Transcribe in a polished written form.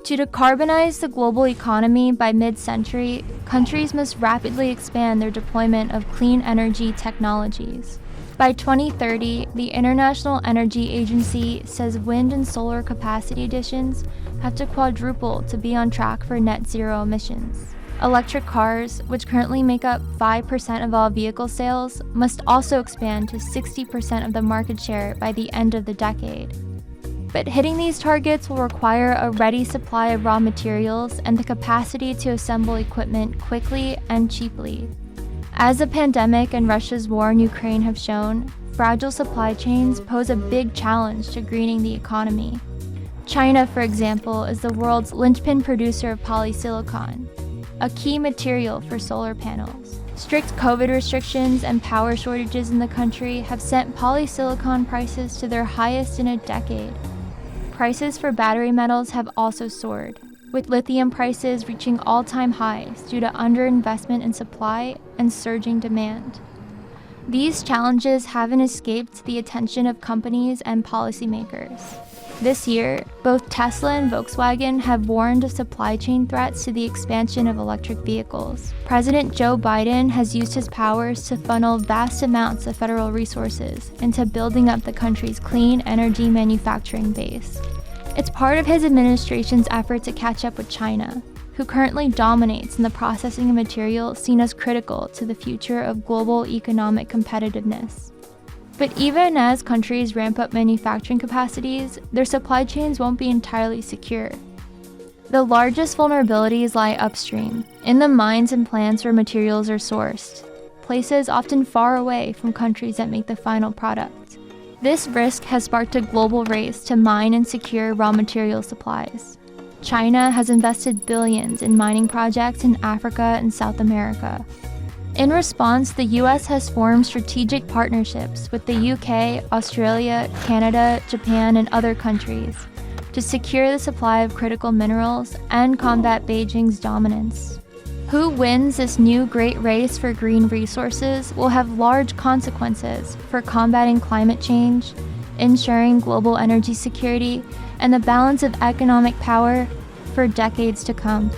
To decarbonize the global economy by mid-century, countries must rapidly expand their deployment of clean energy technologies. By 2030, the International Energy Agency says wind and solar capacity additions have to quadruple to be on track for net zero emissions. Electric cars, which currently make up 5% of all vehicle sales, must also expand to 60% of the market share by the end of the decade. But hitting these targets will require a ready supply of raw materials and the capacity to assemble equipment quickly and cheaply. As the pandemic and Russia's war in Ukraine have shown, fragile supply chains pose a big challenge to greening the economy. China, for example, is the world's linchpin producer of polysilicon, a key material for solar panels. Strict COVID restrictions and power shortages in the country have sent polysilicon prices to their highest in a decade. Prices for battery metals have also soared, with lithium prices reaching all-time highs due to underinvestment in supply and surging demand. These challenges haven't escaped the attention of companies and policymakers. This year, both Tesla and Volkswagen have warned of supply chain threats to the expansion of electric vehicles. President Joe Biden has used his powers to funnel vast amounts of federal resources into building up the country's clean energy manufacturing base. It's part of his administration's effort to catch up with China, who currently dominates in the processing of material seen as critical to the future of global economic competitiveness. But even as countries ramp up manufacturing capacities, their supply chains won't be entirely secure. The largest vulnerabilities lie upstream, in the mines and plants where materials are sourced, places often far away from countries that make the final product. This risk has sparked a global race to mine and secure raw material supplies. China has invested billions in mining projects in Africa and South America. In response, the US has formed strategic partnerships with the UK, Australia, Canada, Japan, and other countries to secure the supply of critical minerals and combat Beijing's dominance. Who wins this new great race for green resources will have large consequences for combating climate change, ensuring global energy security, and the balance of economic power for decades to come.